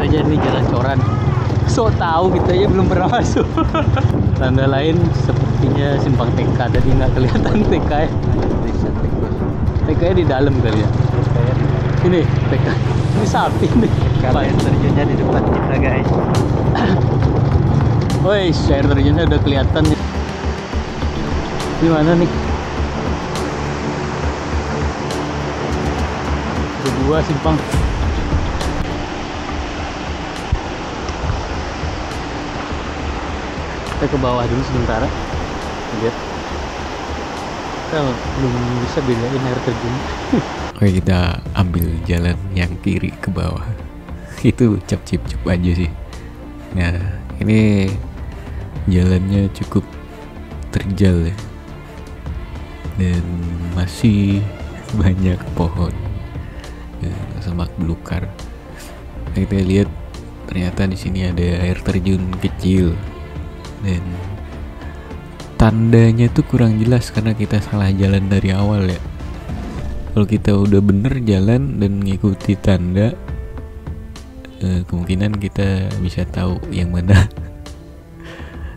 aja nih jalan coran. So tahu kita aja belum pernah masuk. Tanda lain sepertinya simpang TK, tadi nggak kelihatan TK ya. TK nya di dalam kali ya. Ini TK, ini sapi nih. Air terjunnya di depan kita guys. Woi, air terjunnya udah kelihatan nih. Di mana nih? Ada dua simpang. Kita ke bawah dulu sebentar. Lihat. Kita belum bisa bedain air terjun. Oke, kita ambil jalan yang kiri ke bawah. Itu cap-cip-cup aja sih. Nah, ini jalannya cukup terjal ya. Dan masih banyak pohon ya, semak belukar. Nah, kita lihat ternyata di sini ada air terjun kecil. Dan tandanya tuh kurang jelas karena kita salah jalan dari awal ya. Kalau kita udah bener jalan dan ngikuti tanda, kemungkinan kita bisa tahu yang mana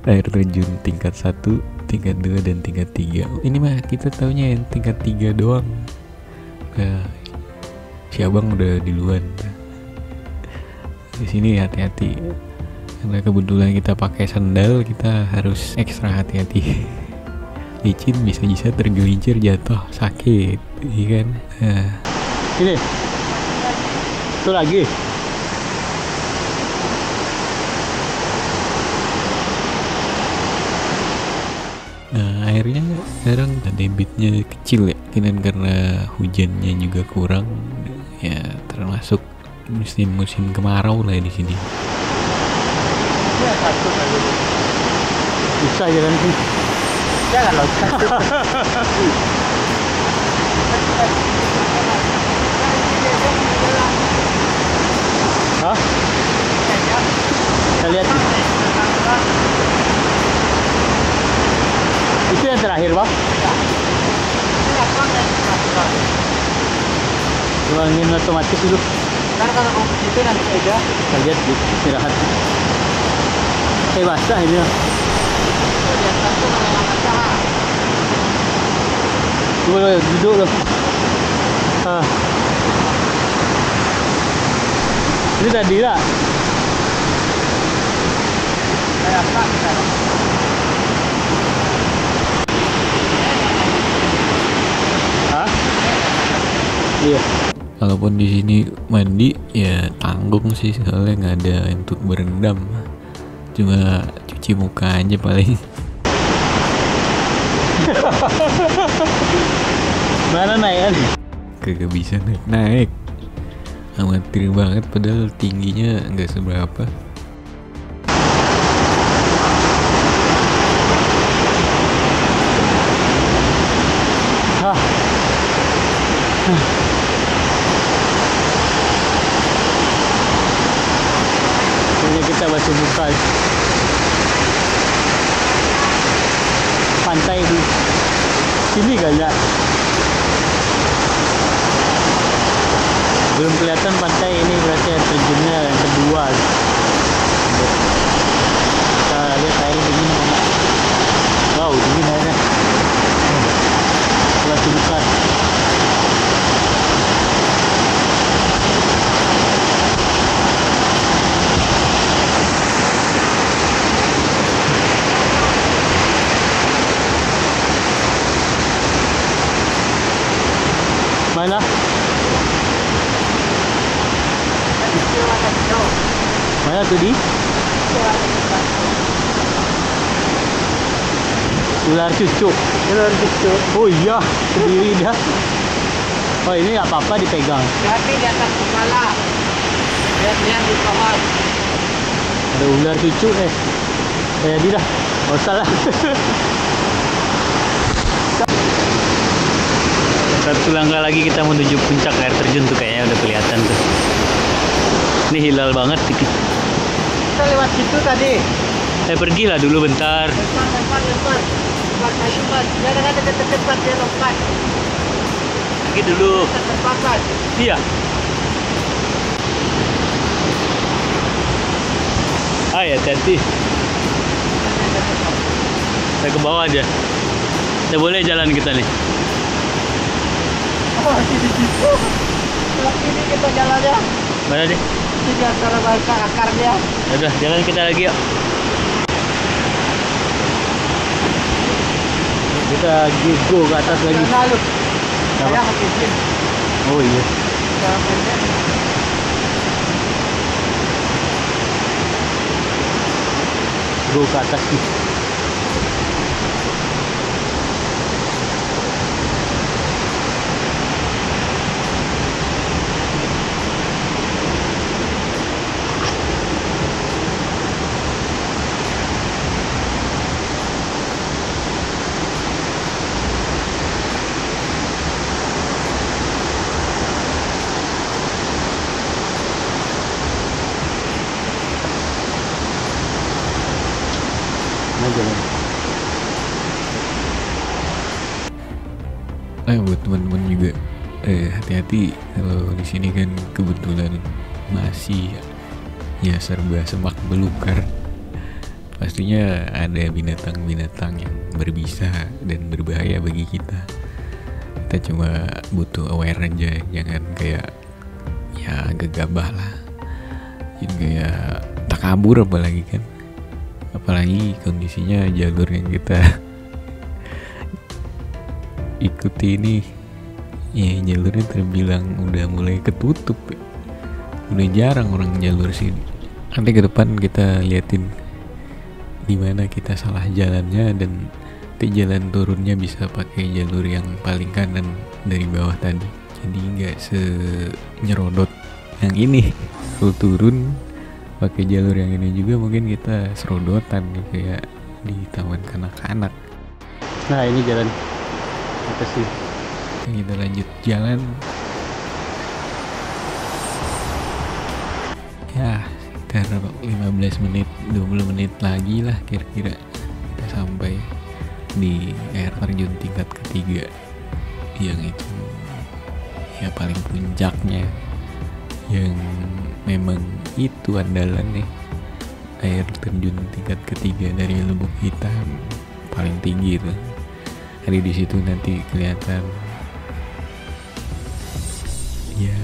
air terjun tingkat 1, tingkat 2, dan tingkat 3. Ini mah kita taunya yang tingkat 3 doang. Si abang udah duluan. Di sini hati-hati. Karena kebetulan kita pakai sandal, kita harus ekstra hati-hati. Licin bisa tergelincir jatuh sakit, iya kan? Ini, itu lagi. Nah, airnya sekarang debitnya kecil ya, mungkin karena hujannya juga kurang, ya termasuk musim kemarau lah di sini. Ya satu kali. Bisa jalan sih. Jangan loncat. Hah? Kita lihat. Itu yang terakhir, Bang? Ulangin otomatis dulu. Ntar kalau mau itu nanti aja. Kita lihat istirahat. Basah ini. Boleh duduk loh. Ini tadi lah. Kayak apa kita? Hah? Iya. Kalaupun di sini mandi ya tanggung sih, soalnya nggak ada untuk berendam. Cuma cuci muka aja paling. Mana naik? Kagak bisa naik. Amatir banget padahal tingginya nggak seberapa. Ini kita basuh muka. Pantai di sini kayaknya. Belum kelihatan pantai ini, berarti air terjunnya yang kedua. Kita lihat air dingin mana. Wow, dingin airnya. Basuh muka. Mana? Mana tuh di? Ular cucuk. Ular cucuk. Oh iya, sendiri dia. Oh ini nggak apa-apa dipegang. Tapi di atas kepala. Lihat di pohon. Ada ular cucuk jadi dah. Oh salah. Satu langkah lagi kita menuju puncak air terjun tuh, kayaknya udah kelihatan tuh. Ini hilal banget. Kita lewat situ tadi. Pergilah dulu bentar. Lompat. Jangan ada dekat-dekat dia lompat. Pergi dulu. Terpapat. Iya. Hai, hati-hati. Saya ke bawah aja. Saya boleh jalan kita nih. Oh, di situ. Sebelah kiri kita jalannya. Mana nih? Di antara bangka akarnya. Ya udah, jalan kita lagi yuk. Kita go ke atas lagi. Lalu. Apa? Saya hakikin. Oh iya. Jalan pendek. Go ke atas nih. Nah, jalan. Buat teman-teman juga hati-hati kalau di sini kan kebetulan masih ya serba semak belukar. Pastinya ada binatang-binatang yang berbisa dan berbahaya bagi kita. Kita cuma butuh aware aja, jangan kayak ya gegabah lah, jangan kayak takabur apalagi kan. Apalagi kondisinya jalur yang kita ikuti ini ya jalurnya terbilang udah mulai ketutup ya. Udah jarang orang jalur sini. Nanti ke depan kita liatin dimana kita salah jalannya dan nanti jalan turunnya bisa pakai jalur yang paling kanan dari bawah tadi, jadi nggak senyerodot yang ini. Kalau turun pakai jalur yang ini juga mungkin kita serodotan nih kayak di taman kanak-kanak. Nah, ini jalan atas sih. Kita lanjut jalan. Ya, sekitar 15 menit, 20 menit lagi lah kira-kira kita sampai di air terjun tingkat ketiga yang itu ya paling puncaknya, yang memang itu andalan nih, air terjun tingkat ketiga dari Lubuk Hitam paling tinggi tuh. Hari di situ nanti kelihatan ya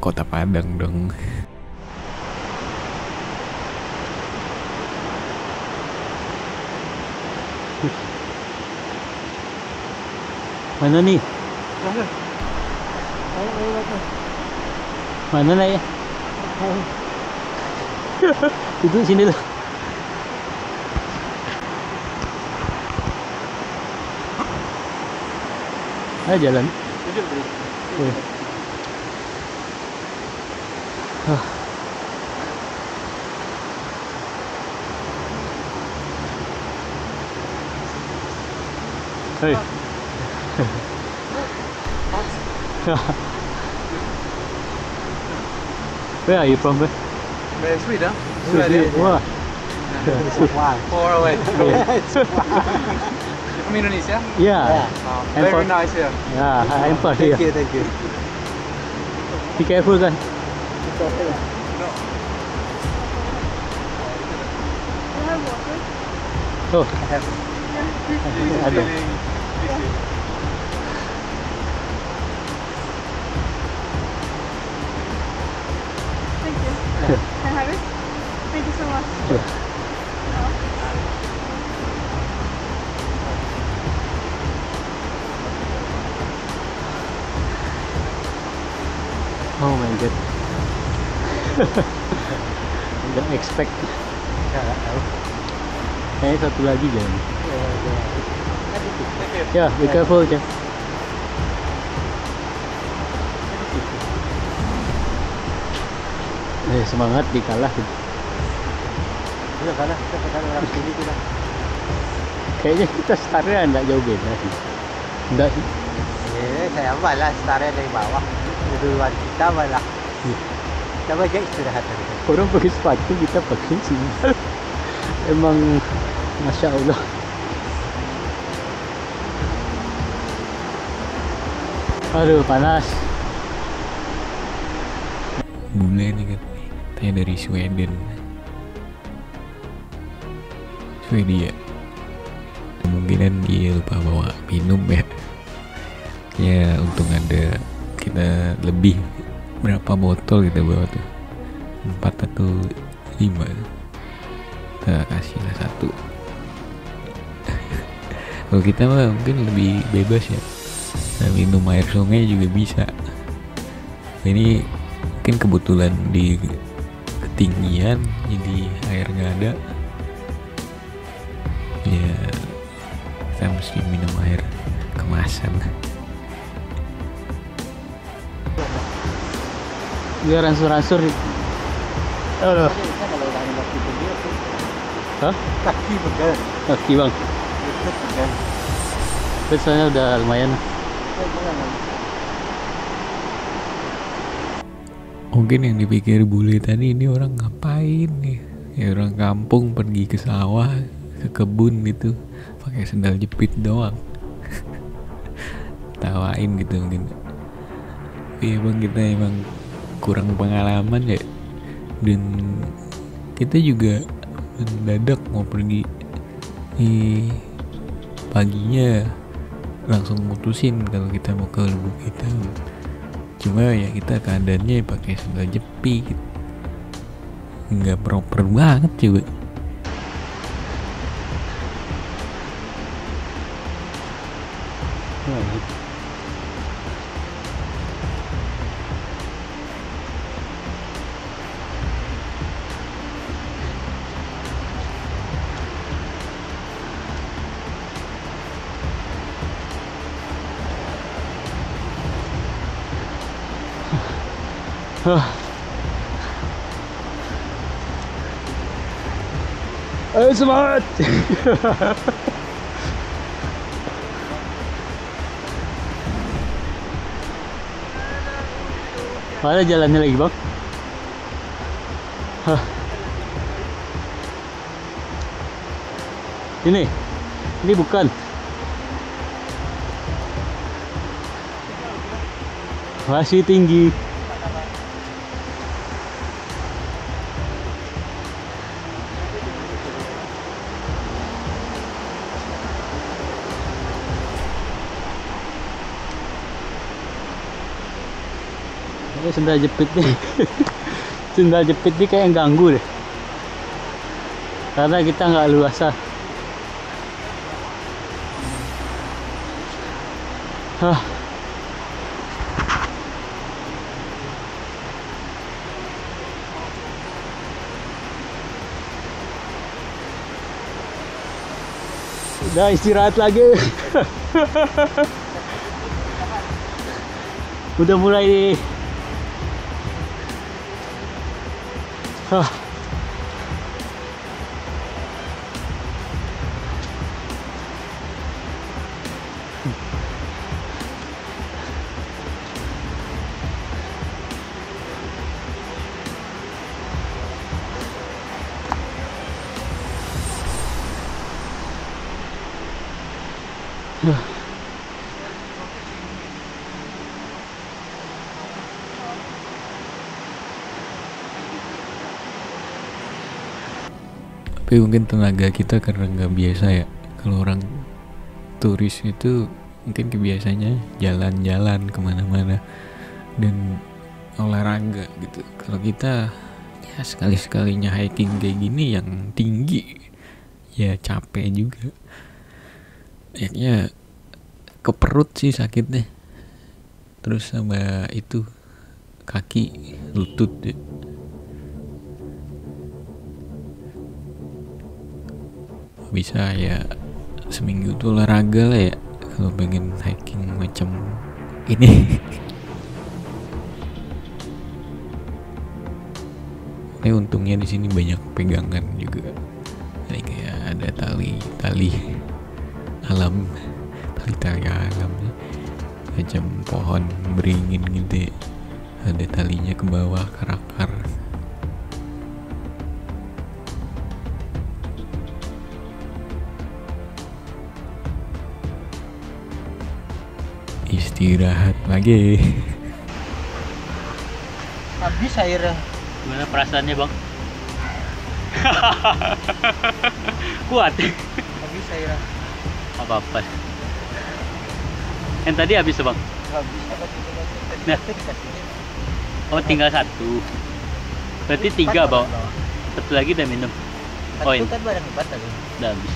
Kota Padang dong. Mana nih? Mana lah ya? Duduk sini lah. Ah, jalan. Oh. Ah. Hey. Where are you from? Sweden. Sweden. Wah. Far away. From Indonesia? Yeah. I'm Very from- nice here. Yeah, I'm from here. Thank you. Be careful, guys. Oh, ada. Thank you. Can I have it? Thank you so much. Sure. Oh my god. Tidak expect. Kayaknya satu lagi jalan. Ya, be careful aja. Semangat dikalah. Udah kalah, kita tekan orang sini kita. Kayaknya kita startnya enggak jauh beda sih. Enggak sih. Saya malah startnya dari bawah. Duluan kita malah. Kita aja istirahat tadi. Orang pakai sepatu, kita pakai sandal. Emang Masya Allah. Aduh, panas. Bule nih kan, tanya dari Sweden. dia kemungkinan dia lupa bawa minum ya. Ya untung ada kita lebih, berapa botol kita bawa tuh, 4 atau 5, kita kasihlah 1. Kalau kita mah mungkin lebih bebas ya, minum air sungai juga bisa. Ini mungkin kebetulan di ketinggian jadi air nggak ada ya, kita mesti minum air kemasan. Biar ransur-ransur. Aduh. Kalau udah nembak itu dia tuh Hah? kaki pegang. Kaki bang. Itu pegang. Tapi soalnya udah lumayan. Mungkin yang dipikir bule tadi, ini orang ngapain nih? Ya orang kampung pergi ke sawah, ke kebun gitu, pakai sendal jepit doang. Tawain gitu mungkin. Tapi emang kita emang kurang pengalaman ya. Dan kita juga mendadak mau pergi. Paginya langsung mutusin kalau kita mau ke Lubuk Hitam. Cuma ya kita keadaannya pakai sandal jepit, nggak proper banget juga. Ayo semangat. Mana jalannya lagi bang? Hah. Ini bukan. Masih tinggi. Ini sendal jepit nih. Sendal jepit nih kayak ganggu deh. Karena kita nggak luasa. Hah. Udah istirahat lagi. Udah mulai. Hah. Tapi mungkin tenaga kita karena nggak biasa ya. Kalau orang turis itu mungkin kebiasaannya jalan-jalan kemana-mana dan olahraga gitu. Kalau kita ya sekali-sekalinya hiking kayak gini yang tinggi ya capek juga. Kayaknya ke perut sih sakitnya. Terus sama itu kaki, lutut ya. Bisa ya seminggu tuh olahraga lah ya kalau pengen hiking macam ini. Ini untungnya di sini banyak pegangan juga. Jadi kayak ada tali alam, tali alam macam pohon beringin gitu ya. Ada talinya ke bawah ke akar. Istirahat lagi. Habis airnya. Gimana perasaannya bang? Kuat. Nggak bisa ya. Apa-apa. Yang tadi habis bang? Nggak bisa kan Nah. Oh tinggal satu. Berarti 3 bawa. Satu lagi udah minum. Oh Itu ini kan barang hebat tadi. udah habis.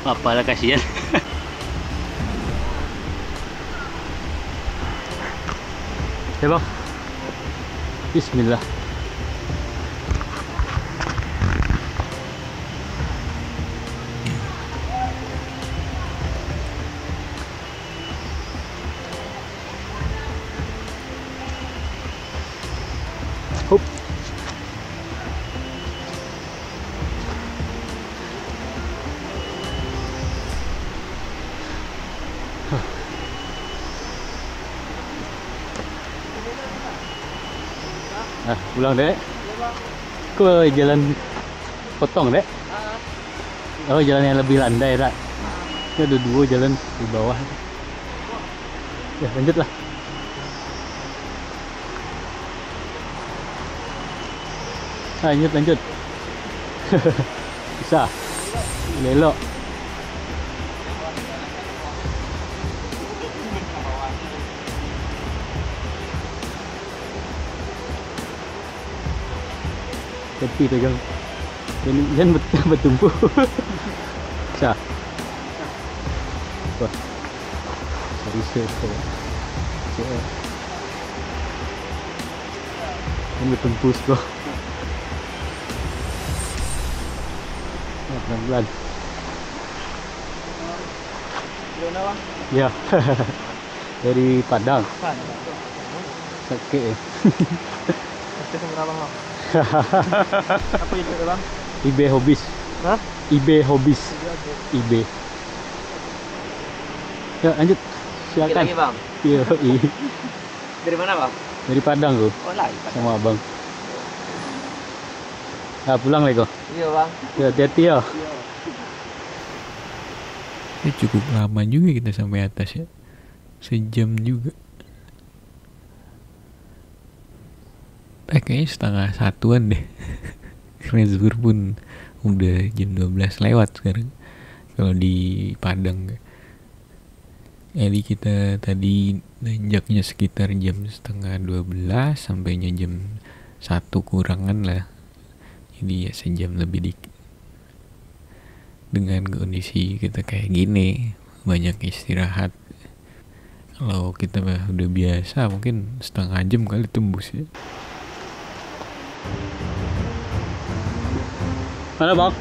Apalah kasihan. Ya bang. Bismillah. Hup. Nah, pulang dek. Ke jalan potong dek. Oh, jalan yang lebih landai tak? Ini ada 2 jalan di bawah. Ya, lanjutlah. Lanjut. Bisa. Lelok. Tepi pegang. Jangan bertumpu. Bisa. Wah. Serius. Ini bertempus bro. Pelan-pelan. Gimana bang? Ya. Dari Padang. Sakit. Pasti berapa bang? Apa itu bang? IB Hobis. Hah? IB Hobis. IB. Ya lanjut. Silakan. Lagi bang? Iya. Dari mana bang? Dari Padang tuh. Oh lagi. Sama abang. Nah, pulang lagi kok. Iya bang. Ya, hati-hati ya. Ya cukup lama juga kita sampai atas ya. Sejam juga. Kayaknya 12:30-an deh. Karena zuhur pun udah jam 12 lewat sekarang. Kalau di Padang. Jadi kita tadi nanjaknya sekitar jam 11:30 sampainya jam 1 kurangan lah. Jadi ya sejam lebih dikit. Dengan kondisi kita kayak gini, banyak istirahat. Kalau kita udah biasa mungkin setengah jam kali tembus ya. Mana bang?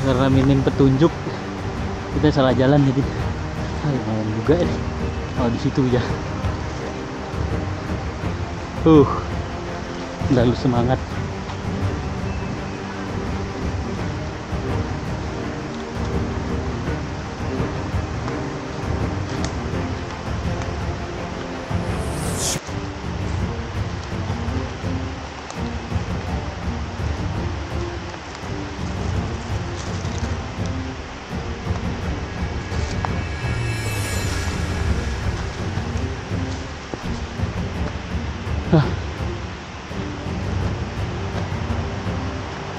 Karena minim petunjuk kita salah jalan jadi malam juga nih. Oh di situ ya. Lalu semangat.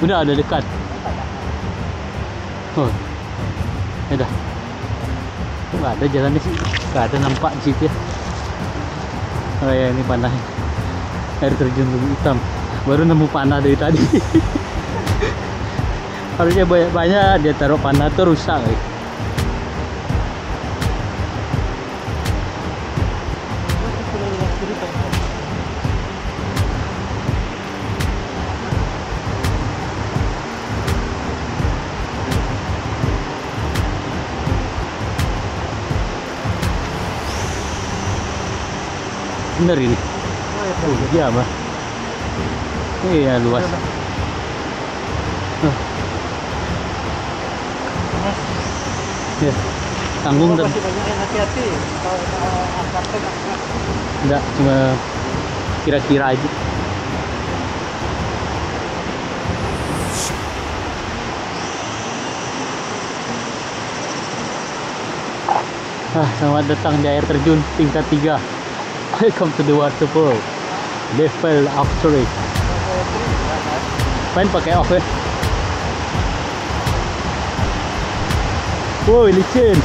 Udah ada dekat. Oh, ya dah. Nggak ada jalannya sih. Nggak ada nampak di situ ya. Oh ya ini panah. Air terjun Lubu Hitam. Baru nemu panah dari tadi. Harusnya banyak dia taruh panah tuh rusak. Bener ini. Oh iya mah. Iya luas. Ya, tanggung dan Masih banyak yang hati-hati. Kalau asapnya nggak. enggak cuma kira-kira aja. Selamat datang di air terjun tingkat 3. Welcome to the waterfall. Level after it. Main pakai off ya. Woi licin.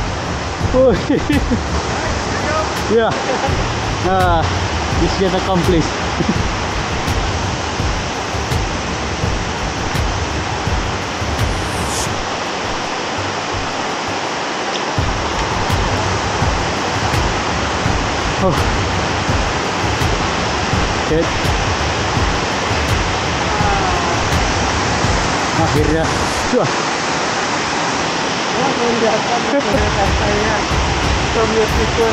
Woi. Ya. Nah, mission accomplished. Oh. Shit. Akhirnya. Wah. Oh, kelihatan saya so beautiful.